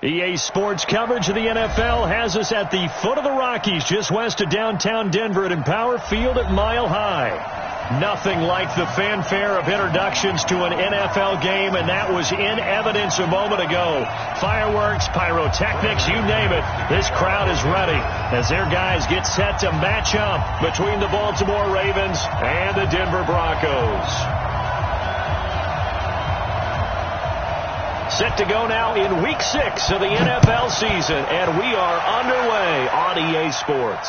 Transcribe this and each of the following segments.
EA Sports coverage of the NFL has us at the foot of the Rockies, just west of downtown Denver at Empower Field at Mile High. Nothing like the fanfare of introductions to an NFL game, and that was in evidence a moment ago. Fireworks, pyrotechnics, you name it. This crowd is ready as their guys get set to match up between the Baltimore Ravens and the Denver Broncos. Set to go now in Week 6 of the NFL season, and we are underway on EA Sports.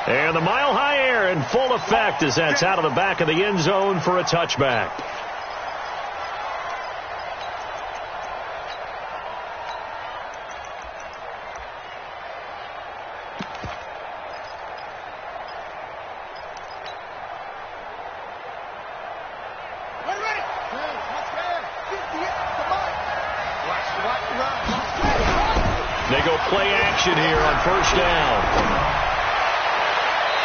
And the mile-high air in full effect as that's out of the back of the end zone for a touchback. They go play action here on first down.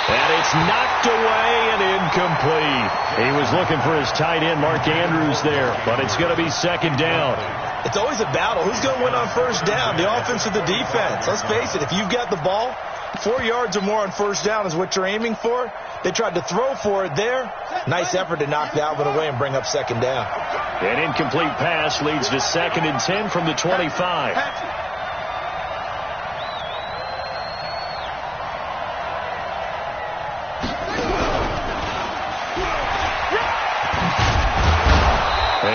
And it's knocked away and incomplete. He was looking for his tight end, Mark Andrews, there, but it's going to be second down. It's always a battle. Who's going to win on first down, the offense or the defense? Let's face it, if you've got the ball, 4 yards or more on first down is what you're aiming for. They tried to throw for it there. Nice effort to knock that one away and bring up second down. An incomplete pass leads to 2nd and 10 from the 25.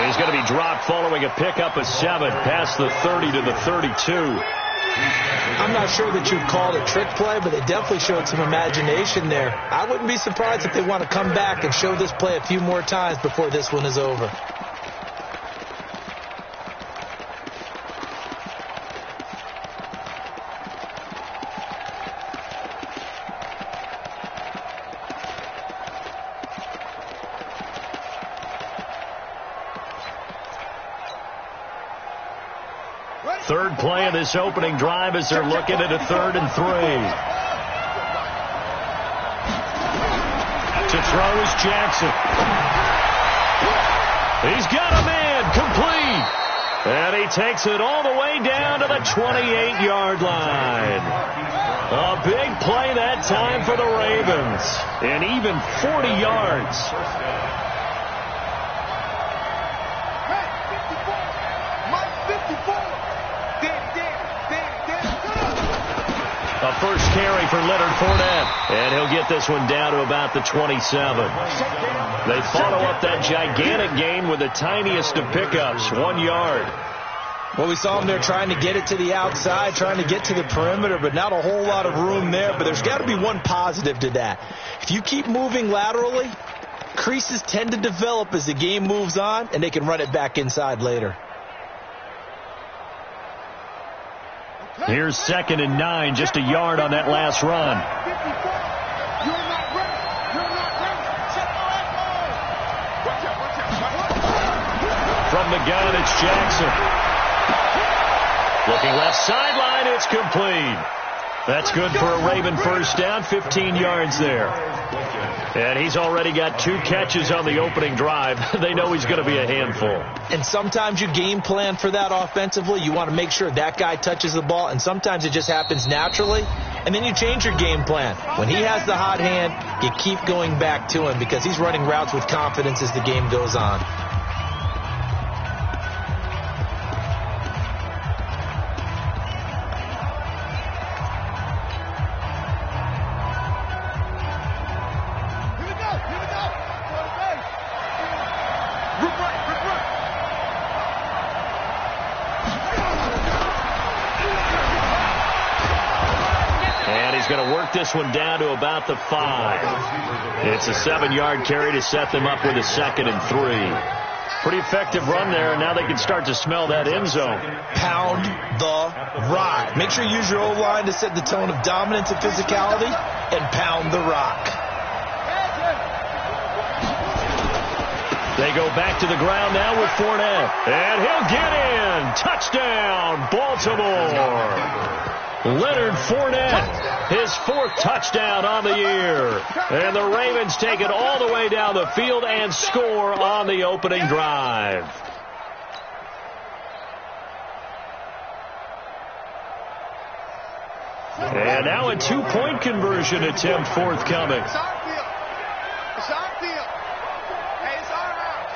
He's going to be dropped following a pickup of 7 past the 30 to the 32. I'm not sure that you'd call it a trick play, but they definitely showed some imagination there. I wouldn't be surprised if they want to come back and show this play a few more times before this one is over. Third play of this opening drive as they're looking at a 3rd and 3. To throw is Jackson. He's got a man, complete. And he takes it all the way down to the 28-yard line. A big play that time for the Ravens. And even 40 yards. A first carry for Leonard Fournette, and he'll get this one down to about the 27. They follow up that gigantic gain with the tiniest of pickups, 1 yard. Well, we saw him there trying to get it to the outside, trying to get to the perimeter, but not a whole lot of room there. But there's got to be one positive to that. If you keep moving laterally, creases tend to develop as the game moves on, and they can run it back inside later. Here's 2nd and 9, just a yard on that last run. From the gun, it's Jackson. Looking left sideline, it's complete. That's good for a Raven first down, 15 yards there. And he's already got 2 catches on the opening drive. They know he's going to be a handful. And sometimes you game plan for that offensively. You want to make sure that guy touches the ball, and sometimes it just happens naturally. And then you change your game plan. When he has the hot hand, you keep going back to him because he's running routes with confidence as the game goes on. Going to work this one down to about the 5. It's a 7-yard carry to set them up with a 2nd and 3. Pretty effective run there, and now they can start to smell that end zone. Pound the rock. Make sure you use your O-line to set the tone of dominance and physicality, and pound the rock. They go back to the ground now with Fournette. And he'll get in. Touchdown, Baltimore. Leonard Fournette, his 4th touchdown on the year. And the Ravens take it all the way down the field and score on the opening drive. And now a two-point conversion attempt forthcoming. It's our field. It's our field. Hey, it's our house.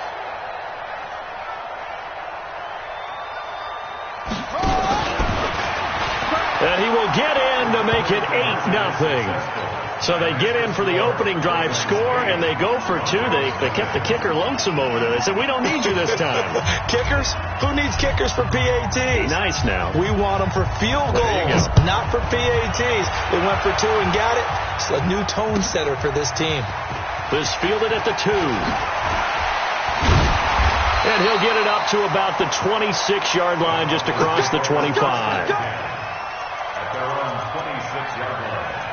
And he will get in to make it 8-0. So they get in for the opening drive score, and they go for two. They kept the kicker lonesome over there. They said, we don't need you this time. Kickers? Who needs kickers for PATs? Nice now. We want them for field goals, not for PATs. They went for two and got it. It's a new tone setter for this team. This fielded at the 2. And he'll get it up to about the 26-yard line, just across the 25. At their own 26-yard line.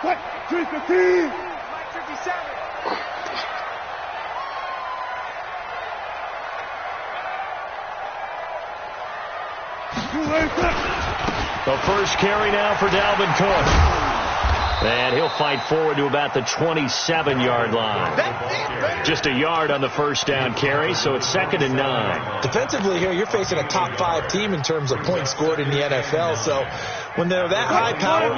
What? 315. Mike 57. The first carry now for Dalvin Cook. And he'll fight forward to about the 27-yard line. Just a yard on the first down carry, so it's 2nd and 9. Defensively here, you're facing a top 5 team in terms of points scored in the NFL. So when they're that high powered,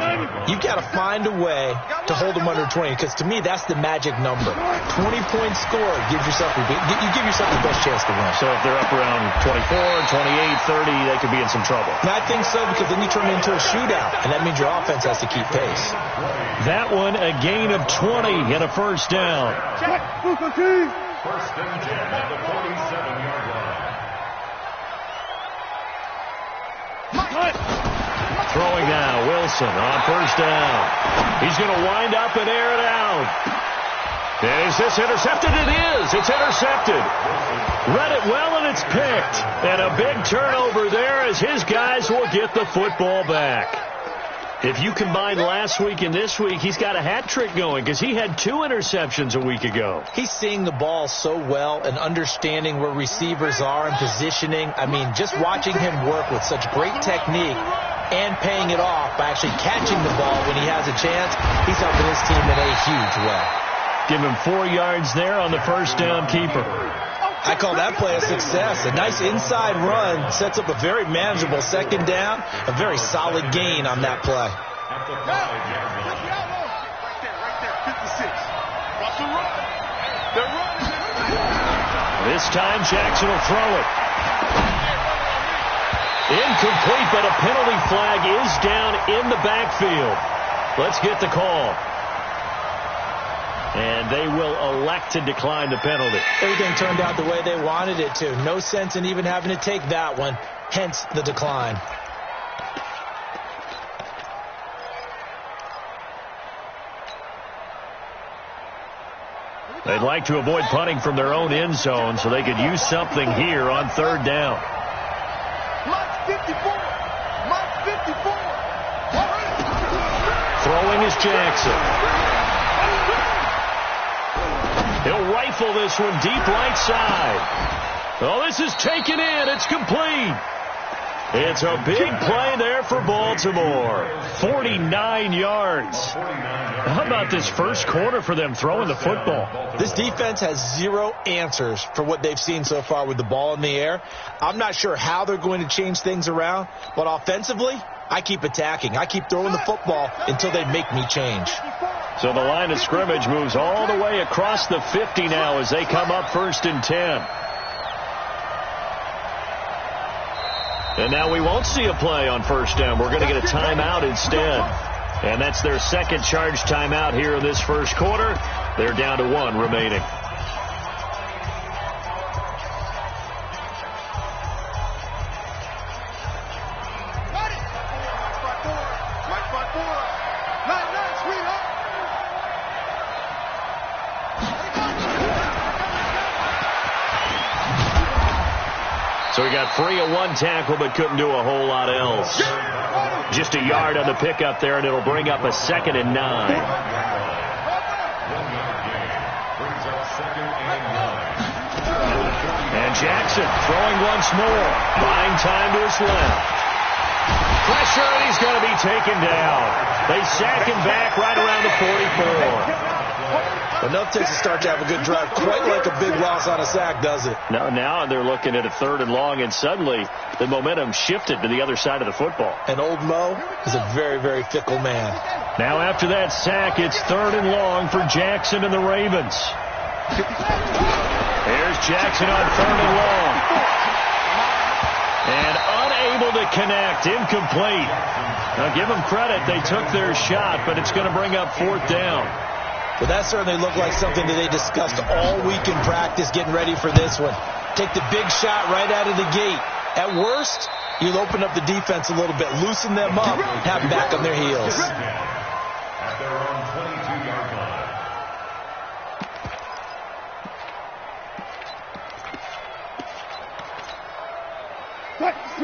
you've got to find a way to hold them under 20. Because to me, that's the magic number. 20 points scored gives yourself you give yourself the best chance to win. So if they're up around 24, 28, 30, they could be in some trouble. And I think so, because then you turn it into a shootout, and that means your offense has to keep pace. That one, a gain of 20 and a first down. First and 10 at the 47-yard line. Throwing now, Wilson on first down. He's going to wind up and air it out. Is this intercepted? It is. It's intercepted. Read it well, and it's picked. And a big turnover there as his guys will get the football back. If you combine last week and this week, he's got a hat trick going because he had 2 interceptions a week ago. He's seeing the ball so well and understanding where receivers are and positioning. I mean, just watching him work with such great technique and paying it off by actually catching the ball when he has a chance, he's helping his team in a huge way. Give him 4 yards there on the first down keeper. I call that play a success. A nice inside run sets up a very manageable second down, a very solid gain on that play. At the 5-yard line. Right there, 56. Watch the run. They're running. This time Jackson will throw it. Incomplete, but a penalty flag is down in the backfield. Let's get the call. And they will elect to decline the penalty. Everything turned out the way they wanted it to. No sense in even having to take that one, hence the decline. They'd like to avoid punting from their own end zone so they could use something here on third down. Mike 54. Mike 54. Throwing is Jackson. He'll rifle this one deep right side. Oh, this is taken in. It's complete. It's a big play there for Baltimore. 49 yards. How about this first quarter for them throwing the football? This defense has 0 answers for what they've seen so far with the ball in the air. I'm not sure how they're going to change things around, but offensively, I keep attacking. I keep throwing the football until they make me change. So the line of scrimmage moves all the way across the 50 now as they come up 1st and 10. And now we won't see a play on first down. We're going to get a timeout instead. And that's their second charge timeout here in this first quarter. They're down to 1 remaining. So he got free of 1 tackle but couldn't do a whole lot else. Just a yard on the pickup there, and it'll bring up a 2nd and 9. And Jackson throwing once more, buying time to his left. Pressure, and he's going to be taken down. They sack him back right around the 44. Enough takes to start to have a good drive. Quite like a big loss on a sack, does it? No, now they're looking at a 3rd and long, and suddenly the momentum shifted to the other side of the football. And old Mo is a very, very fickle man. Now after that sack, it's 3rd and long for Jackson and the Ravens. Here's Jackson on 3rd and long. And unable to connect, incomplete. Now give them credit, they took their shot, but it's going to bring up 4th down. Well, that certainly looked like something that they discussed all week in practice getting ready for this one. Take the big shot right out of the gate. At worst, you'll open up the defense a little bit, loosen them up, have them back on their heels. At their own 22-yard line.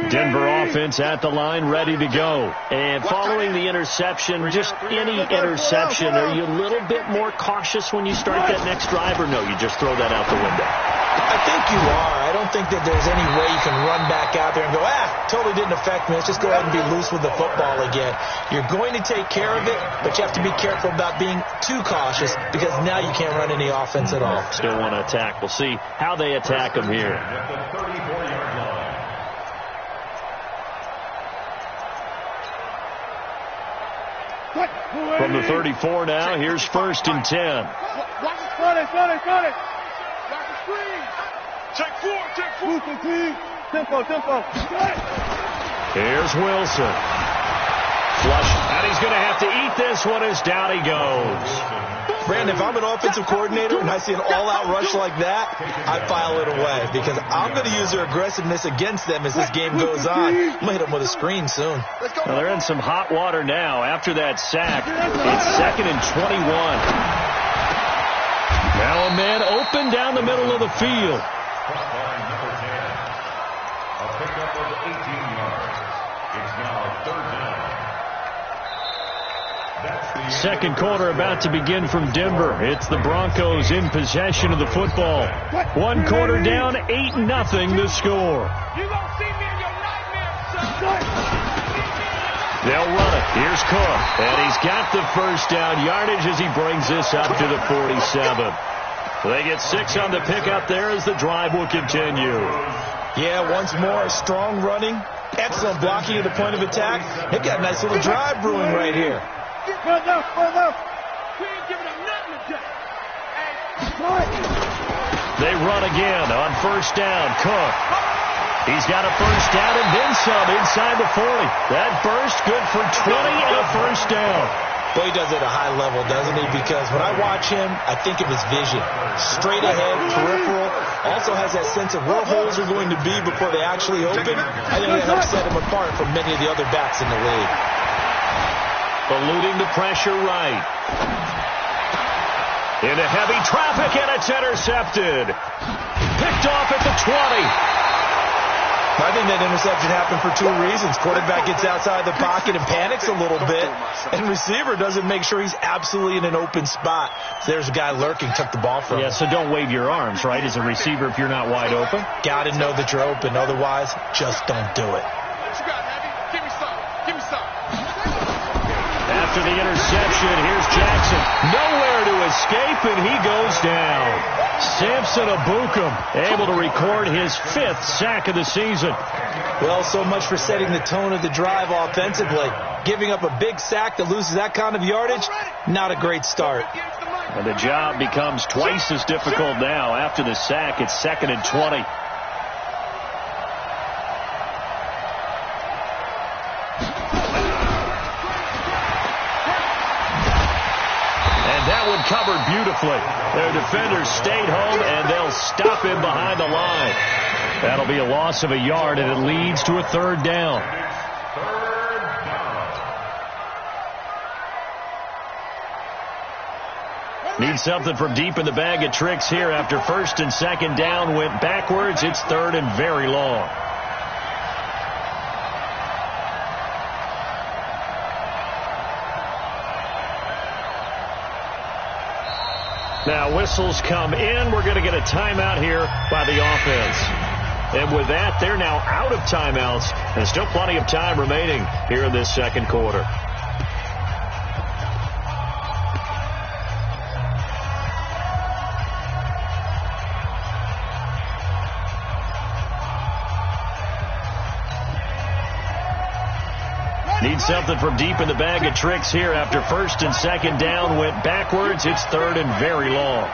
Denver offense at the line, ready to go. And following the interception, just any interception, are you a little bit more cautious when you start that next drive, or no, you just throw that out the window? I think you are. I don't think that there's any way you can run back out there and go, totally didn't affect me. Let's just go ahead and be loose with the football again. You're going to take care of it, but you have to be careful about being too cautious because now you can't run any offense at all. Still want to attack. We'll see how they attack them here. At the 34-yard line. From the 34 now, here's 1st and 10. Watch it. Watch the screen. Check 4. Tempo. Here's Wilson. Flush, and he's going to have to eat this one as down he goes. Brandon, if I'm an offensive coordinator and I see an all-out rush like that, I file it away because I'm going to use their aggressiveness against them as this game goes on. I'm going to hit them with a screen soon. Well, they're in some hot water now after that sack. It's 2nd and 21. Now a man open down the middle of the field. Number 10. A pickup of 18 yards. It's now 3rd down. Second quarter about to begin from Denver. It's the Broncos in possession of the football. 1 quarter down, 8-0 the score. They'll run it. Here's Cook. And he's got the first down yardage as he brings this up to the 47. They get 6 on the pickup there as the drive will continue. Yeah, once more, strong running, excellent blocking at the point of attack. They've got a nice little drive brewing right here. They run again on first down. Cook. He's got a first down and then some inside the 40. That burst good for 20 and a first down. Boy, he does it at a high level, doesn't he? Because when I watch him, I think of his vision. Straight ahead, peripheral. Also has that sense of where holes are going to be before they actually open. I think that helps set him apart from many of the other backs in the league. Eluding the pressure right. Into heavy traffic, and it's intercepted. Picked off at the 20. I think that interception happened for 2 reasons. Quarterback gets outside the pocket and panics a little bit, and receiver doesn't make sure he's absolutely in an open spot. So there's a guy lurking, took the ball from him. Yeah, so don't wave your arms, right, as a receiver if you're not wide open. Got to know that you're open. Otherwise, just don't do it. What you got, Heavy? Give me some. After the interception, here's Jackson. Nowhere to escape, and he goes down. Samson Abukum able to record his 5th sack of the season. Well, so much for setting the tone of the drive offensively. Giving up a big sack that loses that kind of yardage, not a great start. And the job becomes twice as difficult now. After the sack, it's 2nd and 20. Covered beautifully. Their defenders stayed home, and they'll stop him behind the line. That'll be a loss of a yard, and it leads to a 3rd down. Need something from deep in the bag of tricks here. After 1st and 2nd down went backwards, it's 3rd and very long. Now whistles come in. We're going to get a timeout here by the offense. And with that, they're now out of timeouts. And still plenty of time remaining here in this second quarter. Trying something from deep in the bag of tricks here after first and second down went backwards. It's third and very long.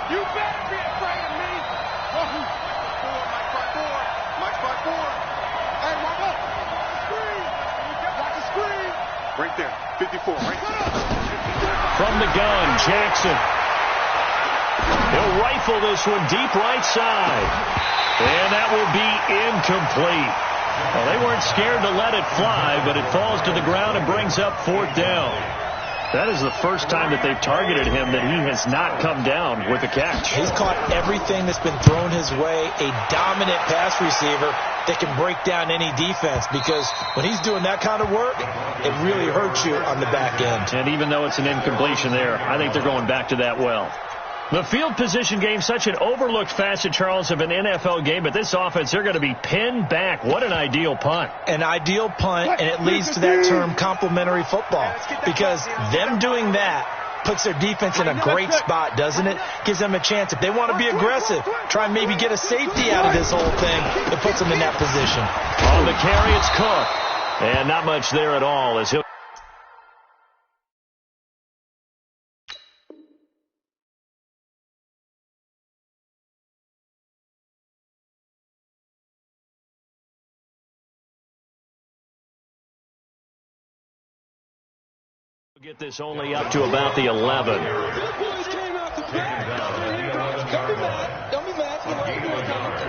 You better be afraid of me. Mike's by four. Hey, Mark up. Screen. Watch the screen. Right there. 54. Right there. From the gun, Jackson. He'll rifle this one deep right side. And that will be incomplete. Well, they weren't scared to let it fly, but it falls to the ground and brings up fourth down. That is the first time that they've targeted him that he has not come down with a catch. He's caught everything that's been thrown his way, a dominant pass receiver that can break down any defense, because when he's doing that kind of work, it really hurts you on the back end. And even though it's an incompletion there, I think they're going back to that well. The field position game, such an overlooked facet, Charles, of an NFL game, but this offense, they're going to be pinned back. What an ideal punt. An ideal punt, and it leads to that term complementary football, because them doing that puts their defense in a great spot, doesn't it? Gives them a chance. If they want to be aggressive, try and maybe get a safety out of this whole thing, it puts them in that position. On the carry, it's Cook. And not much there at all as he'll... Get this only up to about the 11. Don't be mad.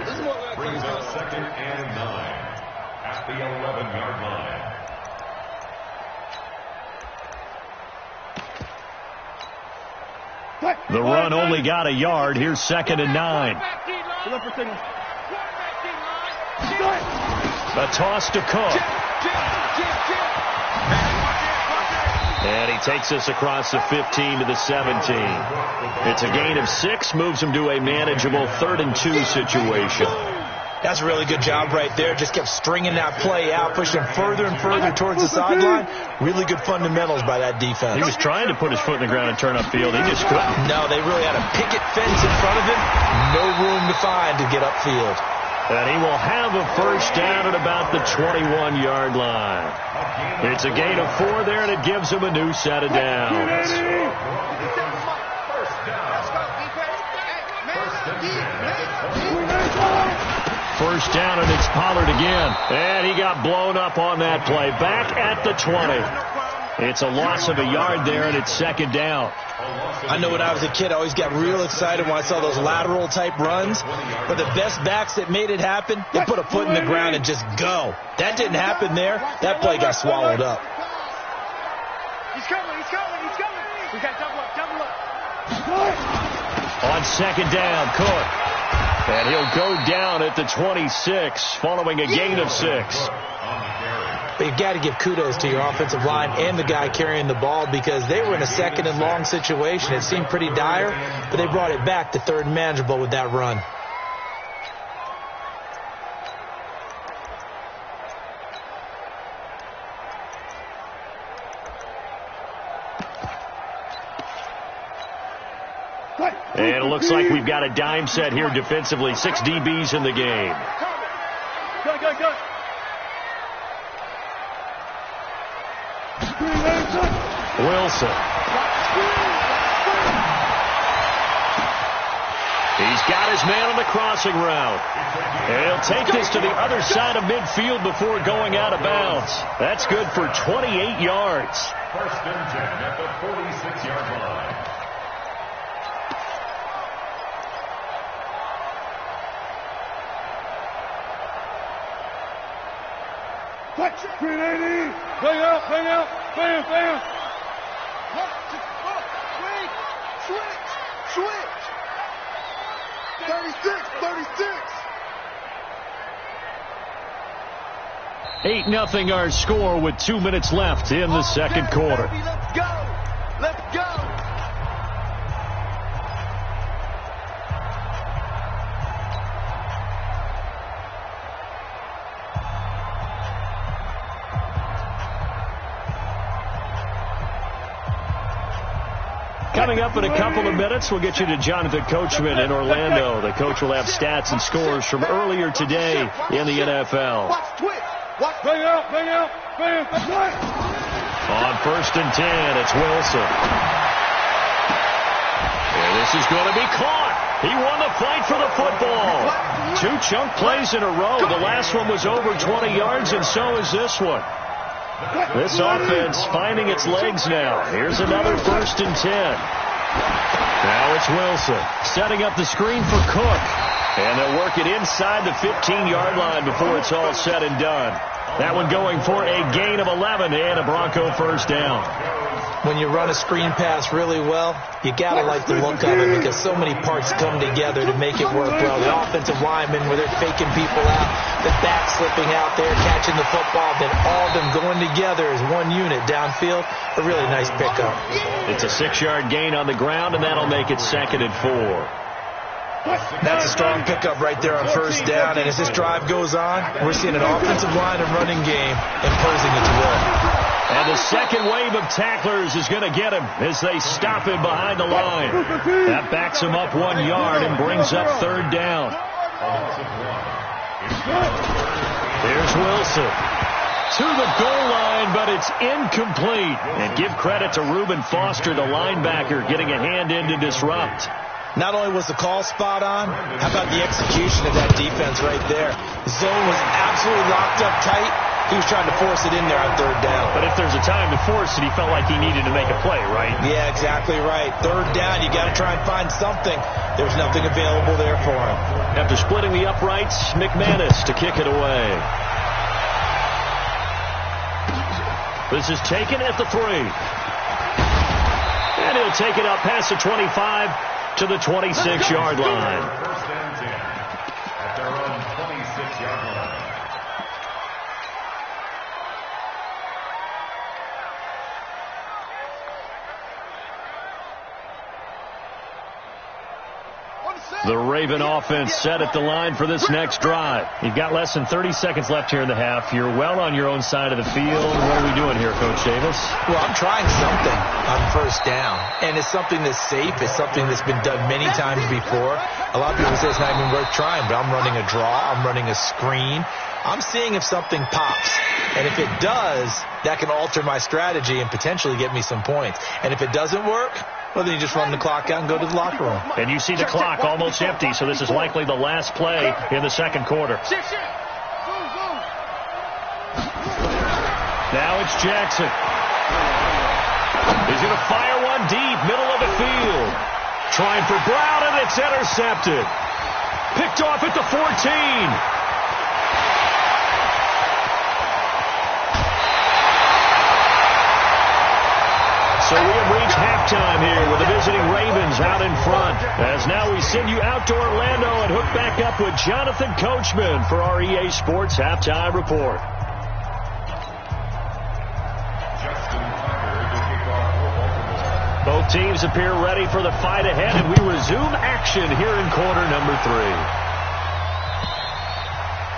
This is more like brings up second and 9 at the 11-yard line. The run only got a yard. Here's second and 9. A toss to Cook. And he takes us across the 15 to the 17. It's a gain of 6, moves him to a manageable 3rd and 2 situation. That's a really good job right there. Just kept stringing that play out, pushing further and further towards the sideline. Really good fundamentals by that defense. He was trying to put his foot in the ground and turn upfield. He just couldn't. No, they really had a picket fence in front of him. No room to find to get upfield. And he will have a first down at about the 21-yard line. It's a gain of 4 there, and it gives him a new set of downs. First down, and it's Pollard again. And he got blown up on that play. Back at the 20. It's a loss of a yard there, and it's second down. I know when I was a kid, I always got real excited when I saw those lateral-type runs. But the best backs that made it happen, they put a foot in the ground and just go. That didn't happen there. That play got swallowed up. He's coming. We got double up. On second down, Cook. And he'll go down at the 26, following a gain of 6. But you've got to give kudos to your offensive line and the guy carrying the ball, because they were in a second and long situation. It seemed pretty dire, but they brought it back to 3rd and manageable with that run. And it looks like we've got a dime set here defensively. 6 DBs in the game. Go. Wilson. He's got his man on the crossing route. And he'll take this to the other side of midfield before going out of bounds. That's good for 28 yards. First and 10 at the 46-yard line. Bring out. Bam. Switch. 36. 8-0 our score with 2 minutes left in the second quarter. Baby, let's go. Coming up in a couple of minutes, we'll get you to Jonathan Coachman in Orlando. The coach will have stats and scores from earlier today in the NFL. Watch twitch. Bring out. On 1st and 10, it's Wilson. And this is going to be caught. He won the fight for the football. 2 chunk plays in a row. The last one was over 20 yards, and so is this one. This offense finding its legs now. Here's another 1st and 10. Now it's Wilson setting up the screen for Cook. And they'll work it inside the 15-yard line before it's all said and done. That one going for a gain of 11 and a Bronco first down. When you run a screen pass really well, you got to like the look of it because so many parts come together to make it work well. The offensive linemen, where they're faking people out, the back slipping out there, catching the football, then all of them going together as one unit downfield. A really nice pickup. It's a 6-yard gain on the ground, and that'll make it 2nd and 4. That's a strong pickup right there on 1st down, and as this drive goes on, we're seeing an offensive line and running game imposing its will. And the second wave of tacklers is going to get him as they stop him behind the line. That backs him up 1 yard and brings up 3rd down. Here's Wilson to the goal line, but it's incomplete. And give credit to Reuben Foster, the linebacker, getting a hand in to disrupt. Not only was the call spot on, how about the execution of that defense right there? The zone was absolutely locked up tight. He was trying to force it in there on 3rd down. But if there's a time to force it, he felt like he needed to make a play, right? Yeah, exactly right. 3rd down, you got to try and find something. There's nothing available there for him. After splitting the uprights, McManus to kick it away. This is taken at the 3. And he'll take it up past the 25 to the 26-yard line. 1st and 10 at their own 26-yard line. The Raven offense set at the line for this next drive. You've got less than 30 seconds left here in the half. You're well on your own side of the field. What are we doing here, Coach Davis? Well, I'm trying something on 1st down, and it's something that's safe. It's something that's been done many times before. A lot of people say it's not even worth trying, but I'm running a draw. I'm running a screen. I'm seeing if something pops. And if it does, that can alter my strategy and potentially get me some points. And if it doesn't work, well, then you just run the clock out and go to the locker room. And you see the clock almost empty, so this is likely the last play in the 2nd quarter. Now it's Jackson. He's going to fire one deep, middle of the field. Trying for Brown, and it's intercepted. Picked off at the 14. So we have reached halftime here with the visiting Ravens out in front. As now we send you out to Orlando and hook back up with Jonathan Coachman for our EA Sports Halftime Report. Both teams appear ready for the fight ahead, and we resume action here in quarter number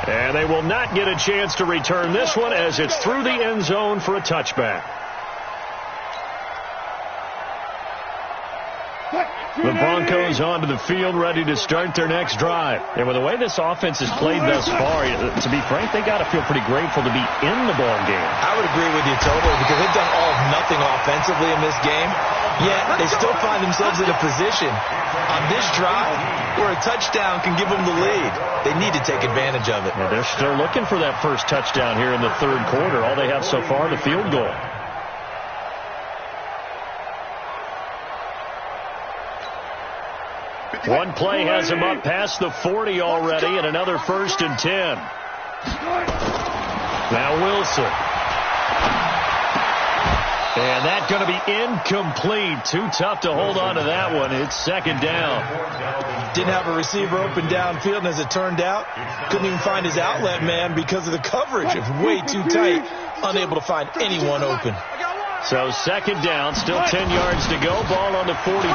3. And they will not get a chance to return this one as it's through the end zone for a touchback. The Broncos onto the field ready to start their next drive. And with the way this offense has played thus far, to be frank, they got to feel pretty grateful to be in the ball game. I would agree with you totally because they've done all of nothing offensively in this game, yet they still find themselves in a position on this drive where a touchdown can give them the lead. They need to take advantage of it. Yeah, they're still looking for that first touchdown here in the 3rd quarter. All they have so far, the field goal. One play has him up past the 40 already, and another 1st and 10. Now Wilson. And that's going to be incomplete. Too tough to hold on to that one. It's 2nd down. Didn't have a receiver open downfield, and as it turned out, couldn't even find his outlet man because of the coverage. It was way too tight. Unable to find anyone open. So 2nd down, still 10 yards to go. Ball on the 43.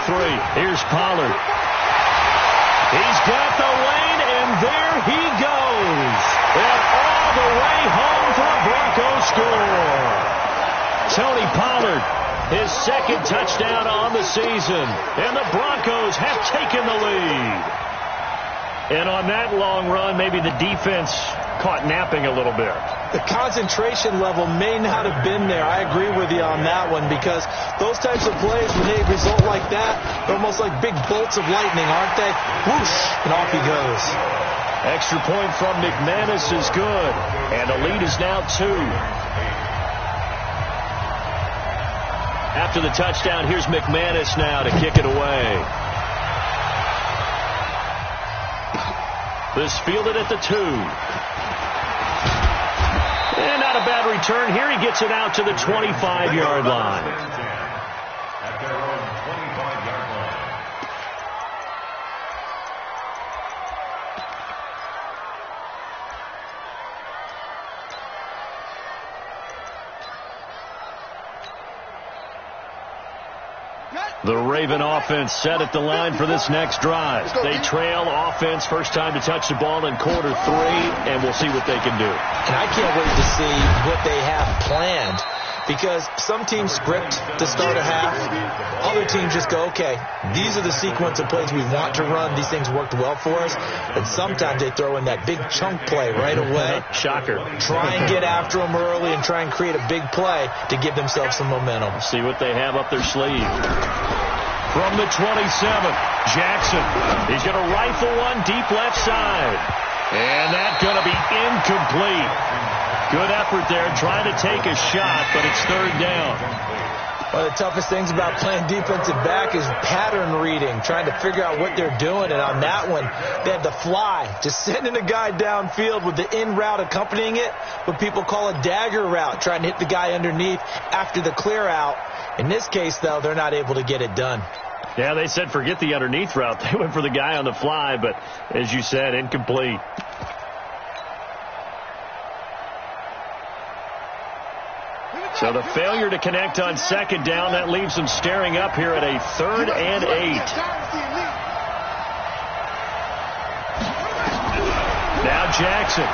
Here's Pollard. He's got the lane, and there he goes. And all the way home for a Broncos score. Tony Pollard, his 2nd touchdown on the season. And the Broncos have taken the lead. And on that long run, maybe the defense caught napping a little bit. The concentration level may not have been there. I agree with you on that one, because those types of plays, when they result like that, they're almost like big bolts of lightning, aren't they? Whoosh, and off he goes. Extra point from McManus is good, and the lead is now 2. After the touchdown, here's McManus now to kick it away. This fielded at the 2. And not a bad return here. He gets it out to the 25-yard line. At their own 25-yard line. The Raven offense set at the line for this next drive. They trail offense, first time to touch the ball in quarter 3, and we'll see what they can do. And I can't wait to see what they have planned, because some teams script to start a half. Other teams just go, okay, these are the sequence of plays we want to run. These things worked well for us. And sometimes they throw in that big chunk play right away. Shocker. Try and get after them early and try and create a big play to give themselves some momentum. See what they have up their sleeve. From the 27, Jackson. He's going to rifle one deep left side. And that's going to be incomplete. Good effort there, trying to take a shot, but it's third down. One of the toughest things about playing defensive back is pattern reading, trying to figure out what they're doing. And on that one, they had the fly, just sending a guy downfield with the in route accompanying it, what people call a dagger route, trying to hit the guy underneath after the clear out. In this case, though, they're not able to get it done. Yeah, they said forget the underneath route. They went for the guy on the fly, but as you said, incomplete. So the failure to connect on second down, that leaves them staring up here at a 3rd and 8. Now Jackson.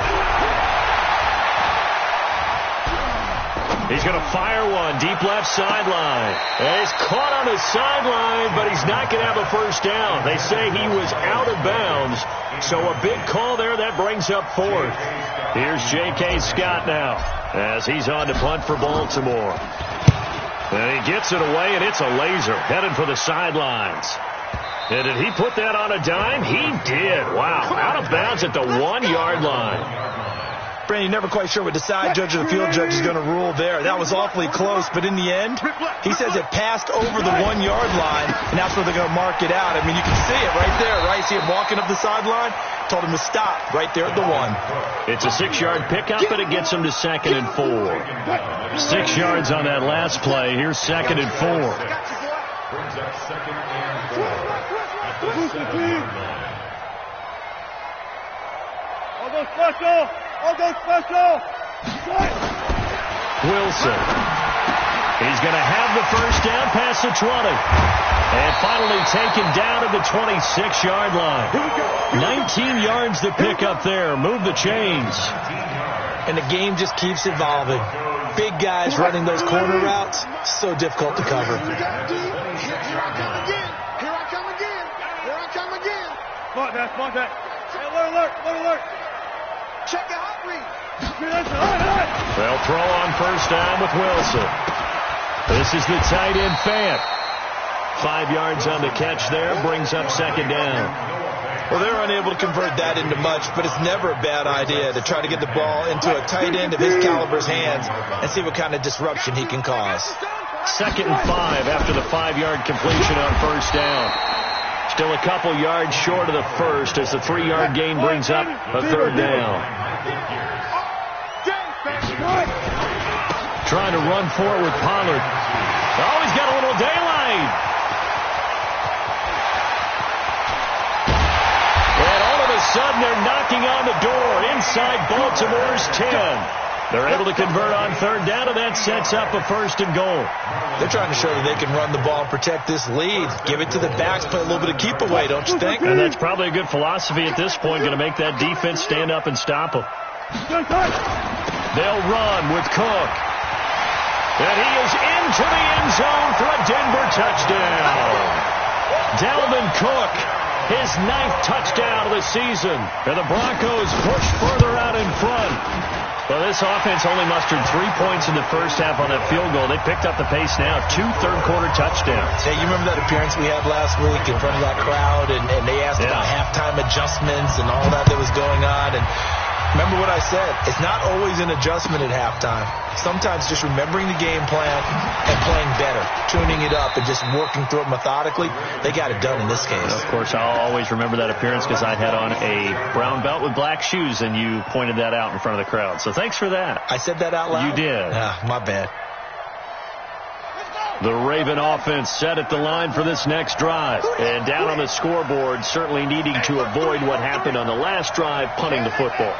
He's going to fire one deep left sideline. And he's caught on the sideline, but he's not going to have a first down. They say he was out of bounds. So a big call there. That brings up 4th. Here's J.K. Scott now as he's on to punt for Baltimore. And he gets it away, and it's a laser headed for the sidelines. And did he put that on a dime? He did. Wow. Out of bounds at the 1-yard line. Brandon, you're never quite sure what the side judge or the field judge is going to rule there. That was awfully close, but in the end, he says it passed over the 1-yard line, and that's where they're going to mark it out. I mean, you can see it right there, right? See him walking up the sideline? Told him to stop right there at the 1. It's a 6-yard pickup, and it gets him to 2nd and 4. 6 yards on that last play. Here's 2nd and 4. Brings up 2nd and 4 at the 7-yard line. I'll go special. I'll go special. Wilson. He's going to have the first down past the 20. And finally taken down at the 26-yard line. 19 yards to pick up there. Move the chains. And the game just keeps evolving. Big guys running those corner routes, so difficult to cover. Here I come again. Here I come again. Here I come again. Smart that. Hey, alert. Check the hot read. They'll throw on first down with Wilson. This is the tight end Fant. 5 yards on the catch there, brings up 2nd down. Well, they're unable to convert that into much, but it's never a bad idea to try to get the ball into a tight end of his caliber's hands and see what kind of disruption he can cause. 2nd and 5 after the 5-yard completion on first down. Still a couple yards short of the first as the 3-yard gain brings up a 3rd down. Trying to run forward with Pollard. Oh, he's got a little daylight. And all of a sudden, they're knocking on the door inside Baltimore's 10. They're able to convert on 3rd down, and that sets up a 1st and goal. They're trying to show that they can run the ball and protect this lead. Give it to the backs, play a little bit of keep away, don't you think? And that's probably a good philosophy at this point, going to make that defense stand up and stop them. They'll run with Cook. And he is into the end zone for a Denver touchdown. Dalvin Cook his 9th touchdown of the season. And the Broncos push further out in front. Well, this offense only mustered 3 points in the first half on that field goal. They picked up the pace now. 2 third-quarter touchdowns. Hey, you remember that appearance we had last week in front of that crowd, and they asked about halftime adjustments and all that was going on, and remember what I said. It's not always an adjustment at halftime. Sometimes just remembering the game plan and playing better, tuning it up and just working through it methodically. They got it done in this case. Of course, I'll always remember that appearance because I had on a brown belt with black shoes, and you pointed that out in front of the crowd. So thanks for that. I said that out loud? You did. My bad. The Raven offense set at the line for this next drive. And down on the scoreboard, certainly needing to avoid what happened on the last drive, punting the football.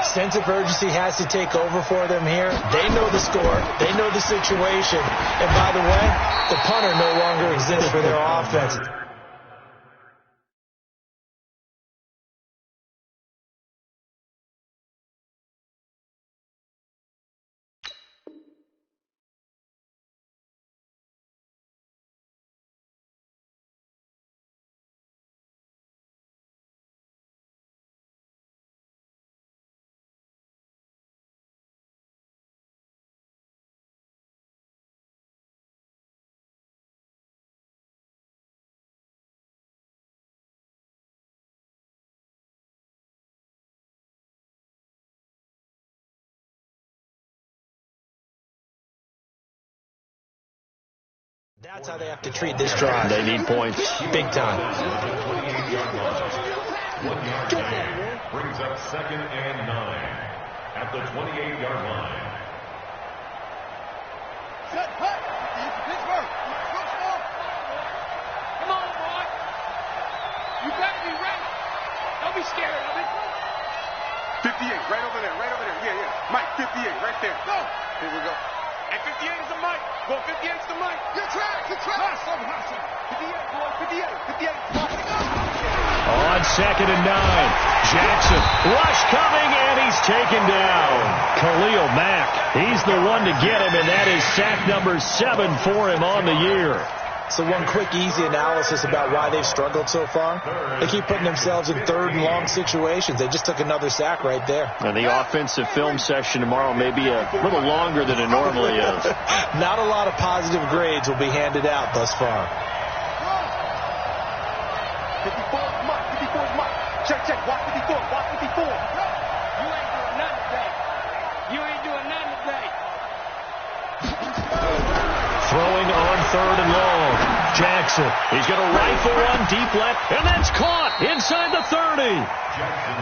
Sense of urgency has to take over for them here. They know the score. They know the situation. And by the way, the punter no longer exists for their offense. That's how they have to treat this drive. They need points. Big time. 1-yard gain brings up 2nd and 9 at the 28-yard line. Set, hut. Pittsburgh. Come on, boy. You better be ready. Don't be scared of it. 58, right over there, right over there. Yeah, yeah. Mike, 58, right there. Go. Here we go. And 58 is the Mike. Go, 58 is the Mike. Good track, good track. Hustle, hustle. 58, boy, 58, 58. On 2nd and 9, Jackson, rush coming, and he's taken down. Khalil Mack, he's the one to get him, and that is sack number 7 for him on the year. So one quick, easy analysis about why they've struggled so far. They keep putting themselves in 3rd and long situations. They just took another sack right there. And the offensive film session tomorrow may be a little longer than it normally is. Not a lot of positive grades will be handed out thus far. 54 is Mike, 54 is Mike. Check, check, watch 54, watch 54. You ain't doing nothing today. You ain't doing nothing today. Throwing on 3rd and long. Jackson, he's going to rifle one deep left, and that's caught inside the 30.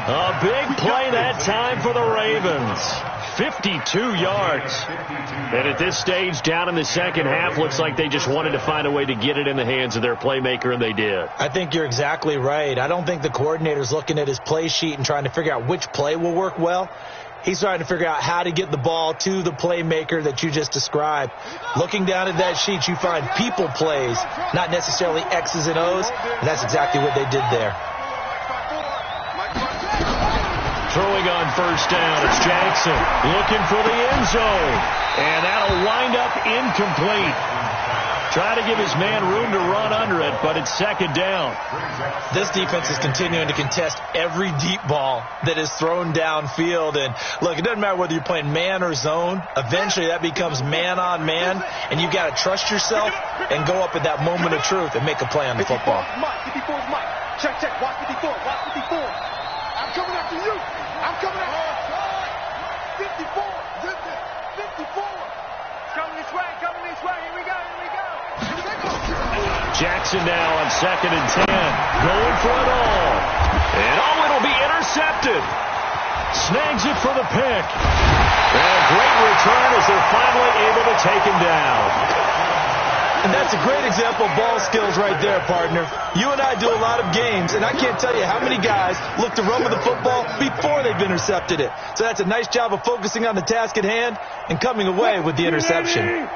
A big play that time for the Ravens. 52 yards. And at this stage, down in the second half, looks like they just wanted to find a way to get it in the hands of their playmaker, and they did. I think you're exactly right. I don't think the coordinator's looking at his play sheet and trying to figure out which play will work well. He's trying to figure out how to get the ball to the playmaker that you just described. Looking down at that sheet, you find people plays, not necessarily X's and O's, and that's exactly what they did there. Throwing on 1st down, it's Jackson looking for the end zone, and that'll wind up incomplete. Try to give his man room to run under it, but it's 2nd down. This defense is continuing to contest every deep ball that is thrown downfield. And, look, it doesn't matter whether you're playing man or zone. Eventually, that becomes man-on-man, and you've got to trust yourself and go up at that moment of truth and make a play on the football. 54 is Mike. Check, check. Watch 54. Watch 54. I'm coming after you. I'm coming after you. 54. 54. Coming this way. Coming this way. Here we go. Here we go. Jackson now on 2nd and 10. Going for it all. And it'll be intercepted. Snags it for the pick. And a great return as they're finally able to take him down. And that's a great example of ball skills right there, partner. You and I do a lot of games, and I can't tell you how many guys look to run with the football before they've intercepted it. So that's a nice job of focusing on the task at hand and coming away with the interception.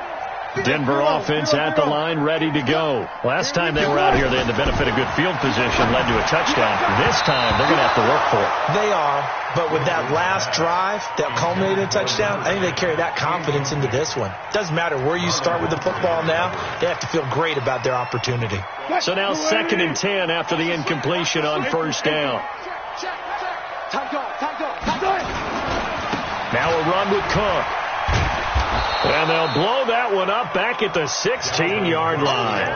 Denver offense at the line, ready to go. Last time they were out here, they had the benefit of good field position, led to a touchdown. This time, they're going to have to work for it. They are, but with that last drive that culminated in a touchdown, I think they carry that confidence into this one. Doesn't matter where you start with the football now, they have to feel great about their opportunity. So now 2nd and 10 after the incompletion on first down. Now a run with Cook. And they'll blow that one up back at the 16-yard line.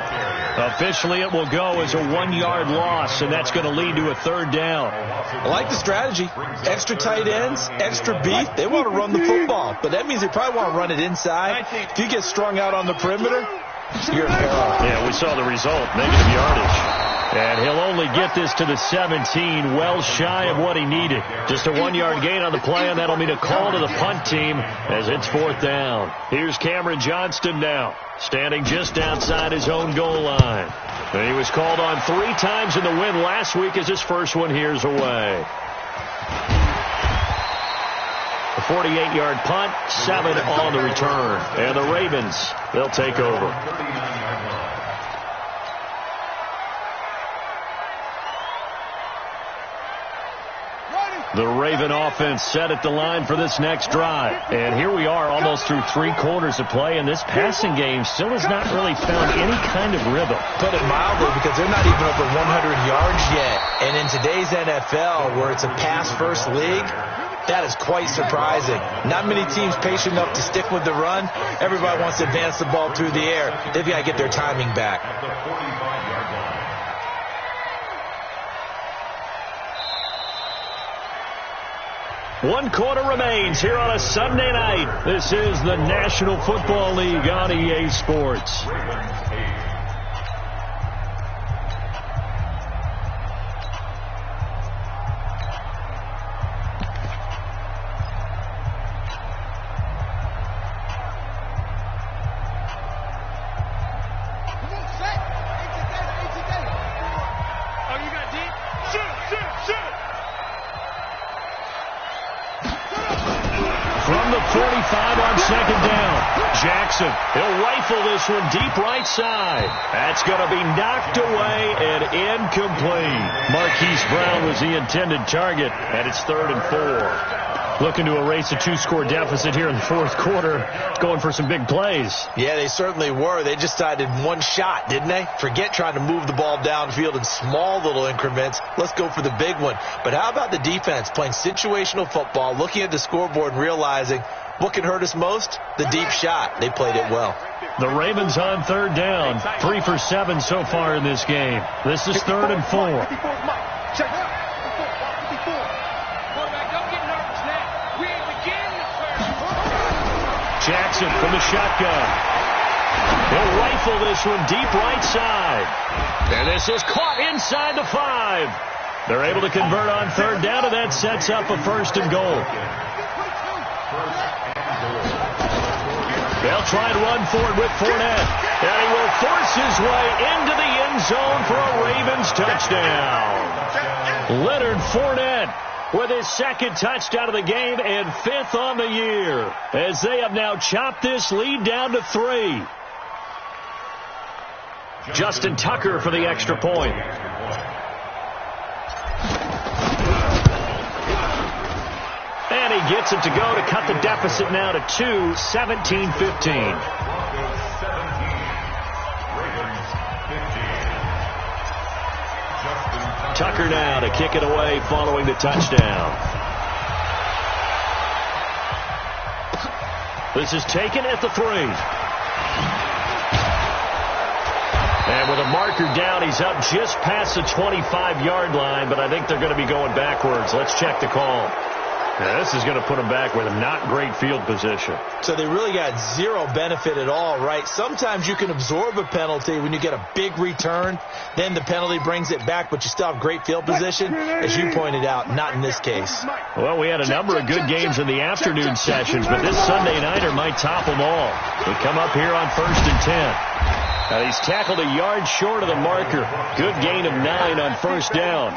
Officially, it will go as a 1-yard loss, and that's going to lead to a 3rd down. I like the strategy. Extra tight ends, extra beef. They want to run the football, but that means they probably want to run it inside. If you get strung out on the perimeter, you're in peril. Yeah, we saw the result, negative yardage. And he'll only get this to the 17, well shy of what he needed. Just a 1-yard gain on the play, and that'll mean a call to the punt team as it's 4th down. Here's Cameron Johnston now, standing just outside his own goal line. And he was called on 3 times in the win last week as his first one here's away. A 48-yard punt, 7 on the return. And the Ravens, they'll take over. The Raven offense set at the line for this next drive. And here we are almost through 3 quarters of play, and this passing game still has not really found any kind of rhythm. Put it mildly, because they're not even over 100 yards yet. And in today's NFL, where it's a pass-first league, that is quite surprising. Not many teams patient enough to stick with the run. Everybody wants to advance the ball through the air. They've got to get their timing back. 1 quarter remains here on a Sunday night. This is the National Football League on EA Sports. From the 45 on 2nd down, Jackson, he'll rifle this one deep right side. That's going to be knocked away and incomplete. Marquise Brown was the intended target, and it's 3rd and 4. Looking to erase a 2-score deficit here in the 4th quarter. Going for some big plays. Yeah, they certainly were. They just decided one shot, didn't they? Forget trying to move the ball downfield in small little increments. Let's go for the big one. But how about the defense playing situational football, looking at the scoreboard and realizing what can hurt us most? The deep shot. They played it well. The Ravens on 3rd down. 3 for 7 so far in this game. This is 3rd and 4. Jackson from the shotgun. He'll rifle this one deep right side. And this is caught inside the 5. They're able to convert on 3rd down, and that sets up a 1st and goal. They'll try and run for it with Fournette. And he will force his way into the end zone for a Ravens touchdown. Leonard Fournette with his 2nd touchdown of the game and 5th on the year, as they have now chopped this lead down to 3. Justin Tucker for the extra point. And he gets it to go to cut the deficit now to 2, 17-15. Tucker now to kick it away following the touchdown. This is taken at the 3. And with a marker down, he's up just past the 25-yard line, but I think they're going to be going backwards. Let's check the call. Now, this is going to put them back with a not great field position. So they really got 0 benefit at all, right? Sometimes you can absorb a penalty when you get a big return. Then the penalty brings it back, but you still have great field position. As you pointed out, not in this case. Well, we had a number of good games in the afternoon sessions, but this Sunday nighter might top them all. We come up here on 1st and 10. Now he's tackled a yard short of the marker. Good gain of 9 on first down.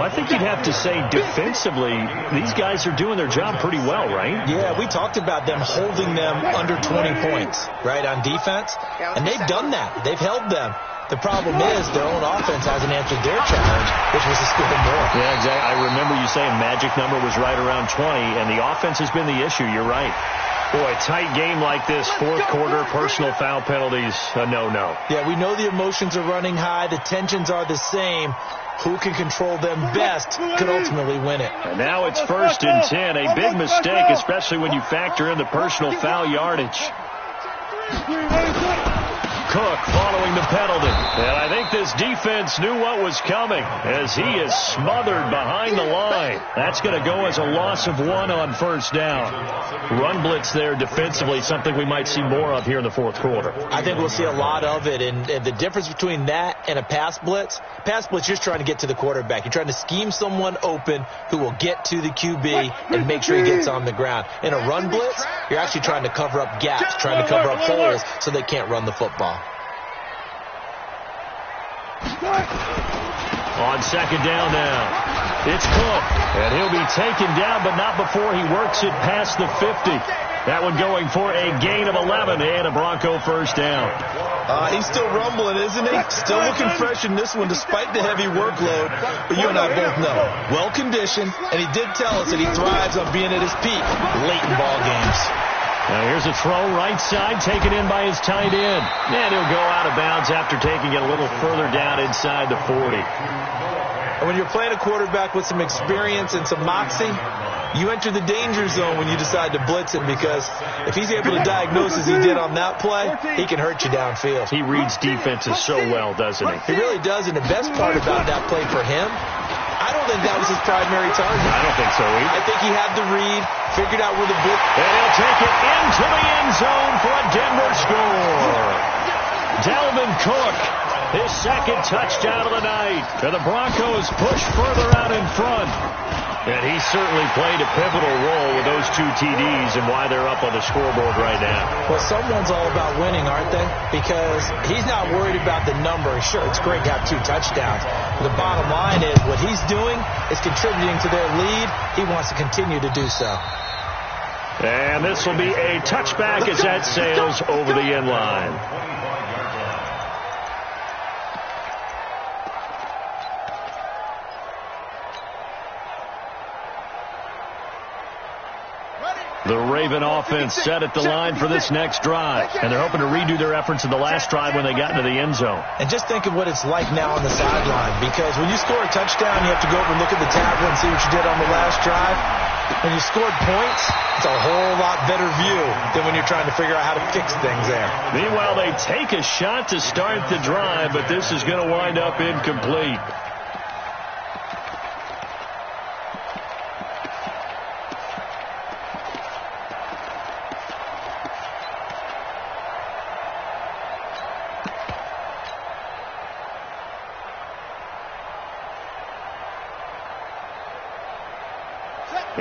I think you'd have to say defensively, these guys are doing their job pretty well, right? Yeah, we talked about them holding them under 20 points, right, on defense. And they've done that. They've held them. The problem is their own offense hasn't answered their challenge, which was to score more. Yeah, exactly. I remember you saying magic number was right around 20, and the offense has been the issue. You're right. Boy, tight game like this, fourth quarter, personal foul penalties, a no-no. Yeah, we know the emotions are running high. The tensions are the same. Who can control them best could ultimately win it. And now it's 1st and 10. A big mistake, especially when you factor in the personal foul yardage. Cook following the penalty. And I think this defense knew what was coming as he is smothered behind the line. That's going to go as a loss of 1 on first down. Run blitz there defensively, something we might see more of here in the fourth quarter. I think we'll see a lot of it. And the difference between that and a pass blitz, you're just trying to get to the quarterback. You're trying to scheme someone open who will get to the QB and make sure he gets on the ground. In a run blitz, you're actually trying to cover up gaps, trying to cover up holes so they can't run the football. On second down now, it's Cook, and he'll be taken down, but not before he works it past the 50. That one going for a gain of 11 and a Bronco first down. He's still rumbling, isn't he? Still looking fresh in this one despite the heavy workload. But you and I both know, well-conditioned, and he did tell us that he thrives on being at his peak late in ball games. Now here's a throw right side taken in by his tight end. And he'll go out of bounds after taking it a little further down inside the 40. And when you're playing a quarterback with some experience and some moxie, you enter the danger zone when you decide to blitz him, because if he's able to diagnose as he did on that play, he can hurt you downfield. He reads defenses so well, doesn't he? He really does, and the best part about that play for him, I don't think that was his primary target. I don't think so either. I think he had the read, figured out where the blitz... And he'll take it into the end zone for a Denver score. Dalvin Cook, his second touchdown of the night. And the Broncos push further out in front. And he certainly played a pivotal role with those 2 TDs and why they're up on the scoreboard right now. Well, someone's all about winning, aren't they? Because he's not worried about the number. Sure, it's great to have 2 touchdowns. But the bottom line is what he's doing is contributing to their lead. He wants to continue to do so. And this will be a touchback as that sails over the end line. The Raven offense set at the line for this next drive. And they're hoping to redo their efforts in the last drive when they got into the end zone. And just think of what it's like now on the sideline. Because when you score a touchdown, you have to go over and look at the tablet and see what you did on the last drive. When you scored points, it's a whole lot better view than when you're trying to figure out how to fix things there. Meanwhile, they take a shot to start the drive, but this is going to wind up incomplete.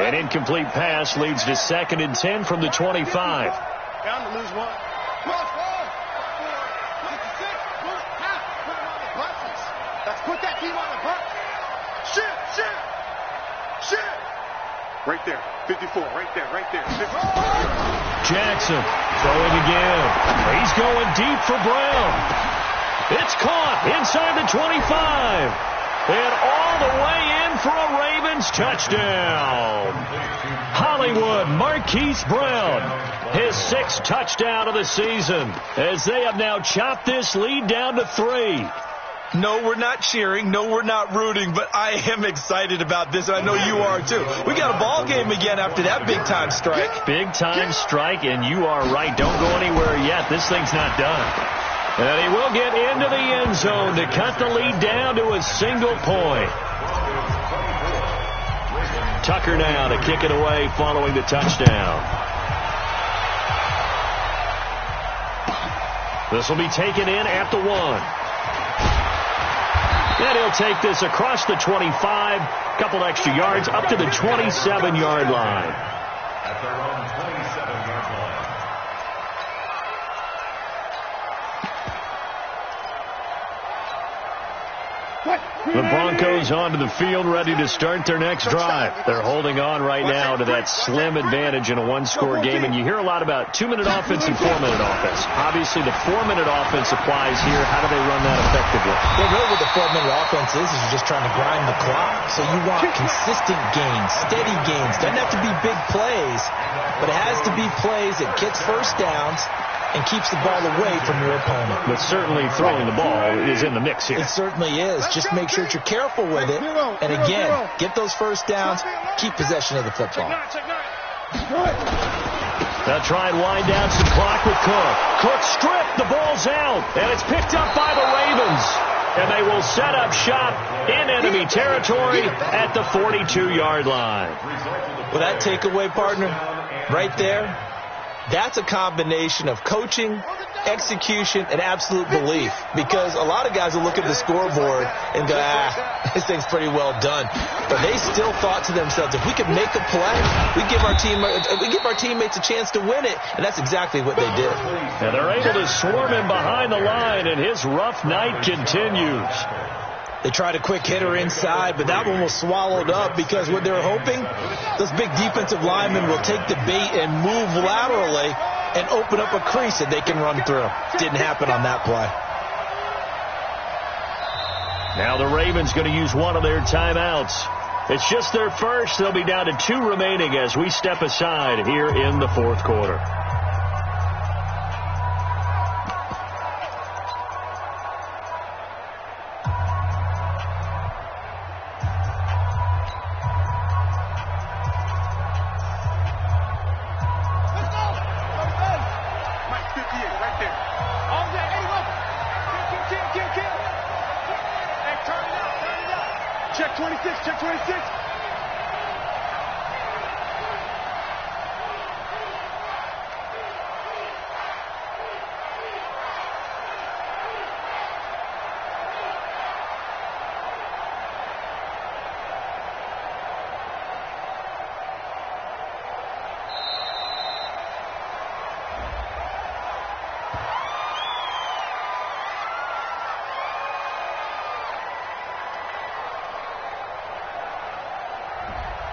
An incomplete pass leads to 2nd and 10 from the 25. Down to lose 1. Cross ball. 56. Put him on the buses. Let's put that team on the bus. Shit. Right there. 54. Right there. 54. Jackson throwing again. He's going deep for Brown. It's caught inside the 25. And all the way in for a Ravens touchdown. Hollywood Marquise Brown, his 6th touchdown of the season, as they have now chopped this lead down to 3. No, we're not cheering. No, we're not rooting, but I am excited about this. I know you are too. We got a ball game again after that big-time strike. Big-time strike, and you are right. Don't go anywhere yet. This thing's not done. And he will get into the end zone to cut the lead down to a single point. Tucker now to kick it away following the touchdown. This will be taken in at the 1. And he'll take this across the 25, couple extra yards, up to the 27-yard line. At their own 27-yard line. The Broncos onto the field, ready to start their next drive. They're holding on right now to that slim advantage in a one-score game, and you hear a lot about 2-minute offense and 4-minute offense. Obviously, the 4-minute offense applies here. How do they run that effectively? Well, really what the 4-minute offense is you're just trying to grind the clock. So you want consistent gains, steady gains. Doesn't have to be big plays, but it has to be plays that gets first downs and keeps the ball away from your opponent. But certainly throwing the ball is in the mix here. It certainly is. Just make sure that you're careful with it. And again, get those first downs, keep possession of the football. They'll try and wind down some clock with Cook. Cook stripped, the ball's out, and it's picked up by the Ravens. And they will set up shop in enemy territory at the 42-yard line. Well, that takeaway, partner, right there, that's a combination of coaching, execution, and absolute belief. Because a lot of guys will look at the scoreboard and go, this thing's pretty well done. But they still thought to themselves, if we could make a play, we give our teammates a chance to win it. And that's exactly what they did. And they're able to swarm him behind the line, and his rough night continues. They tried a quick hitter inside, but that one was swallowed up because what they were hoping, those big defensive linemen will take the bait and move laterally and open up a crease that they can run through. Didn't happen on that play. Now the Ravens going to use one of their timeouts. It's just their first. They'll be down to 2 remaining as we step aside here in the fourth quarter. Check 26, check 26.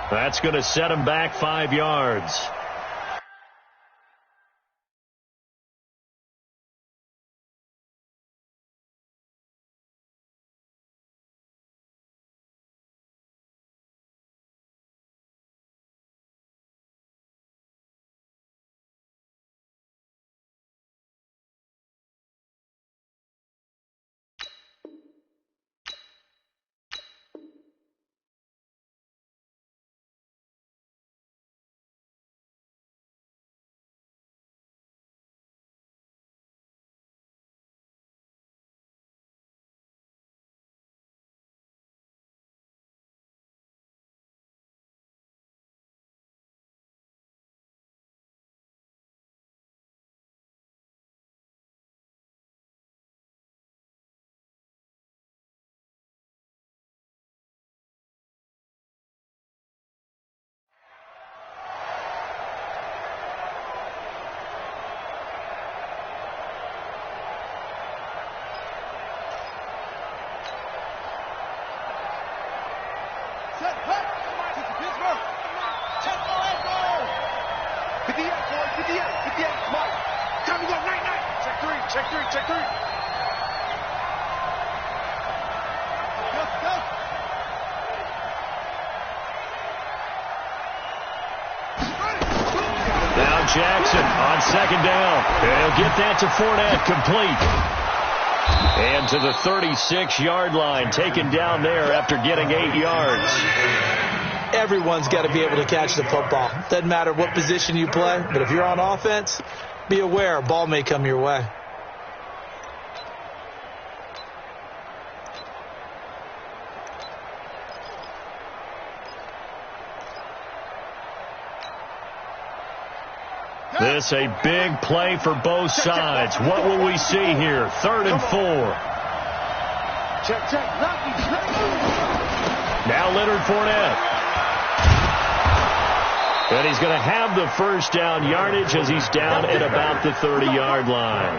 That's going to set him back 5 yards. Jackson on second down. He'll get that to Fournette, complete. And to the 36-yard line, taken down there after getting 8 yards. Everyone's got to be able to catch the football. Doesn't matter what position you play, but if you're on offense, be aware a ball may come your way. This a big play for both sides. What will we see here? 3rd and 4. Now Leonard Fournette. And he's going to have the first down yardage as he's down at about the 30-yard line.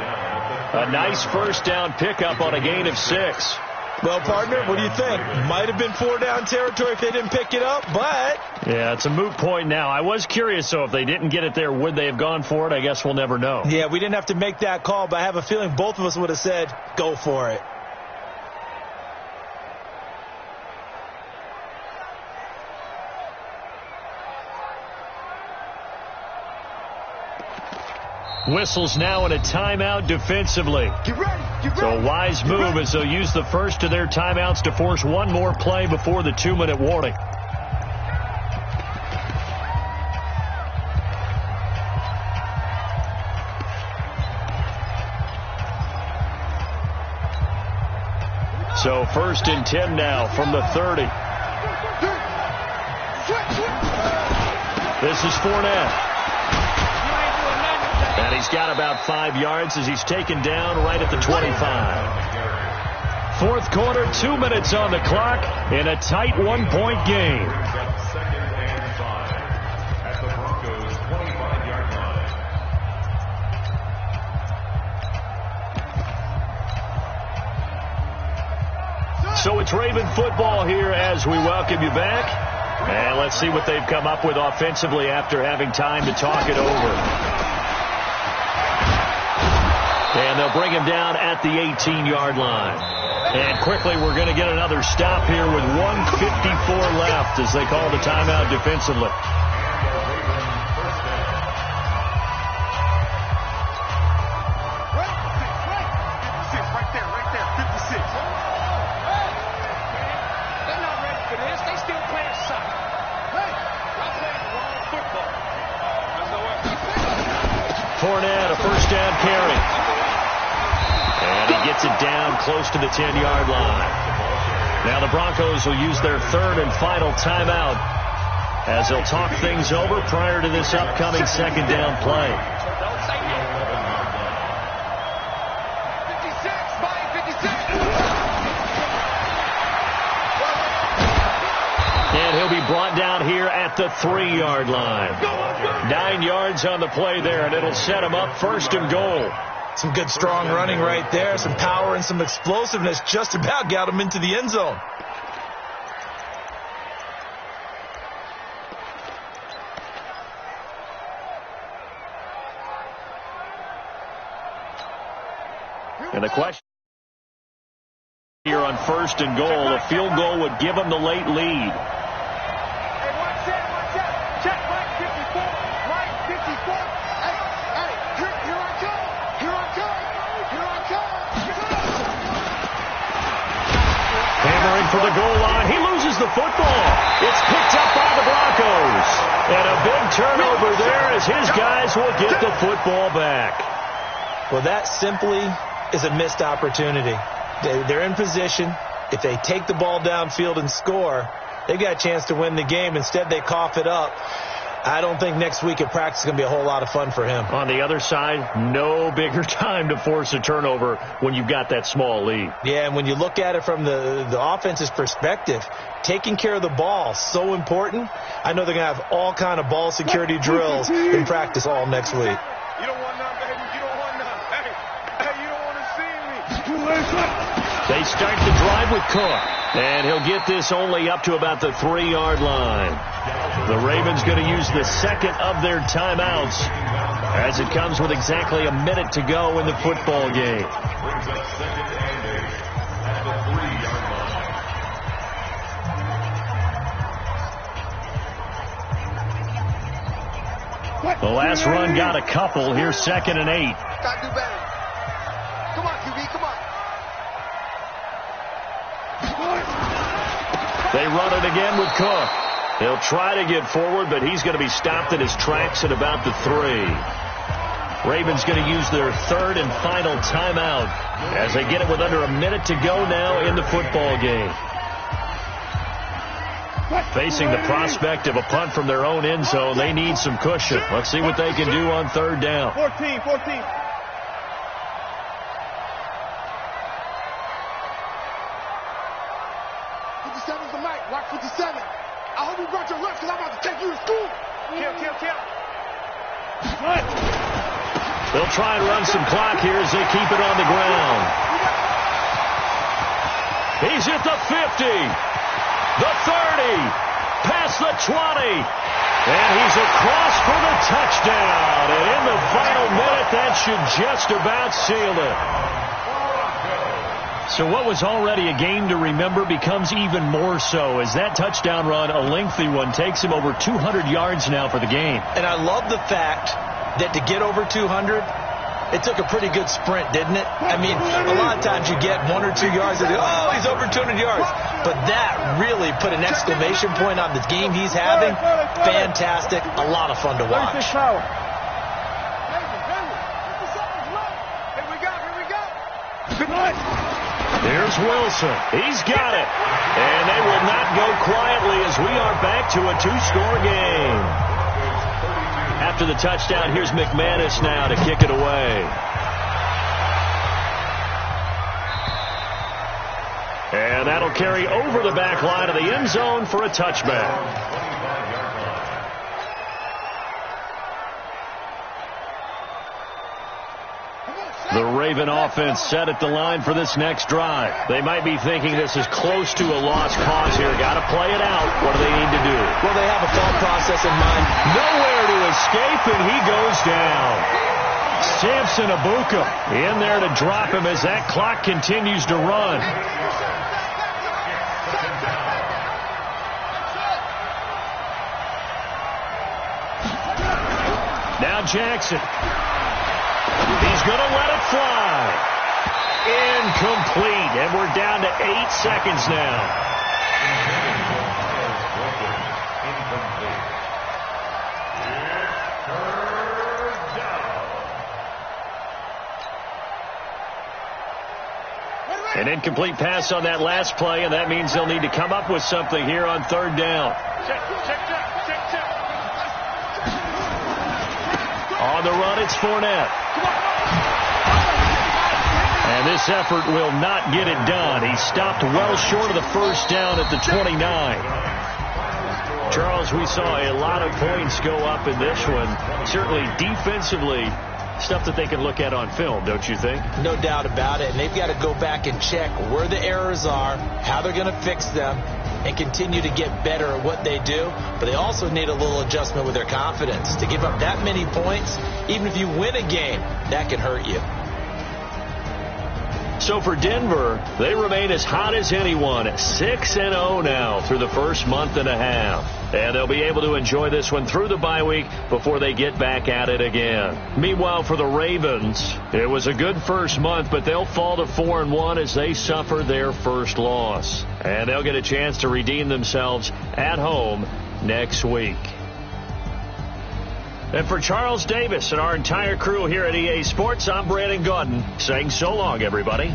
A nice first down pickup on a gain of 6. Well, partner, what do you think? Might have been 4-down territory if they didn't pick it up, but... Yeah, it's a moot point now. I was curious, so if they didn't get it there, would they have gone for it? I guess we'll never know. Yeah, we didn't have to make that call, but I have a feeling both of us would have said, go for it. Whistles now in a timeout defensively. Get ready. So a wise move as they'll use the first of their timeouts to force one more play before the 2-minute warning. So 1st and 10 now from the 30. This is Fournette. And he's got about 5 yards as he's taken down right at the 25. Fourth quarter, 2 minutes on the clock in a tight 1-point game. Second and 5 at the Broncos' 25-yard line. So it's Raven football here as we welcome you back. And let's see what they've come up with offensively after having time to talk it over. And they'll bring him down at the 18-yard line. And quickly, we're going to get another stop here with 1:54 left as they call the timeout defensively. Right there, 56. They're not ready for this. They still playing soccer. Hey, y'all playing the wrong football. Fournette, a first down carry. And he gets it down close to the 10-yard line. Now the Broncos will use their third and final timeout as they'll talk things over prior to this upcoming second down play. And he'll be brought down here at the 3-yard line. 9 yards on the play there, and it'll set him up 1st and goal. Some good strong running right there, some power and some explosiveness just about got him into the end zone. And the question here on 1st and goal, a field goal would give them the late lead. Hey, watch that. Check right 54. Right 54. Hey, here I come. Hammering for the goal line. He loses the football. It's picked up by the Broncos. And a big turnover there as his guys will get the football back. Well, that simply is a missed opportunity. They're in position. If they take the ball downfield and score, they've got a chance to win the game. Instead, they cough it up. I don't think next week at practice is going to be a whole lot of fun for him. On the other side, no bigger time to force a turnover when you've got that small lead. Yeah, and when you look at it from the offense's perspective, taking care of the ball is so important. I know they're going to have all kind of ball security drills in practice all next week. You don't want none, baby. You don't want none. Hey, you don't want to see me. They start the drive with Cook, and he'll get this only up to about the 3-yard line. The Ravens going to use the second of their timeouts as it comes with exactly a minute to go in the football game. Brings up 2nd and 8 at the 3-yard line. The last run got a couple. Here's 2nd and 8. Gotta do better. Come on, QB, come on. They run it again with Cook. He'll try to get forward, but he's going to be stopped in his tracks at about the 3. Ravens going to use their third and final timeout as they get it with under a minute to go now in the football game. Facing the prospect of a punt from their own end zone, they need some cushion. Let's see what they can do on 3rd down. 14. Watch 57. I hope you brought your lunch because I'm about to take you to school. Kill. They'll try and run some clock here as they keep it on the ground. He He's at the 50, the 30, past the 20, and he's across for the touchdown. And in the final minute, that should just about seal it. So what was already a game to remember becomes even more so as that touchdown run, a lengthy one, takes him over 200 yards now for the game. And I love the fact that to get over 200, it took a pretty good sprint, didn't it? I mean, a lot of times you get 1 or 2 yards and oh, he's over 200 yards. But that really put an exclamation point on the game he's having. Fantastic. A lot of fun to watch. Here's Wilson. He's got it. And they will not go quietly as we are back to a 2-score game. After the touchdown, here's McManus now to kick it away. And that'll carry over the back line of the end zone for a touchback. The Raven offense set at the line for this next drive. They might be thinking this is close to a lost cause here. Got to play it out. What do they need to do? Well, they have a thought process in mind. Nowhere to escape, and he goes down. Samson Abuka in there to drop him as that clock continues to run. Now Jackson. He's going to let it fly. Incomplete. And we're down to 8 seconds now. An incomplete pass on that last play, and that means they'll need to come up with something here on 3rd down. On the run, it's Fournette. And this effort will not get it done. He stopped well short of the 1st down at the 29. Charles, we saw a lot of points go up in this one. Certainly defensively, stuff that they can look at on film, don't you think? No doubt about it. And they've got to go back and check where the errors are, how they're going to fix them, and continue to get better at what they do. But they also need a little adjustment with their confidence. To give up that many points, even if you win a game, that can hurt you. So for Denver, they remain as hot as anyone, 6-0 now through the first month and a half. And they'll be able to enjoy this one through the bye week before they get back at it again. Meanwhile, for the Ravens, it was a good first month, but they'll fall to 4-1 as they suffer their first loss. And they'll get a chance to redeem themselves at home next week. And for Charles Davis and our entire crew here at EA Sports, I'm Brandon Gaudin saying so long, everybody.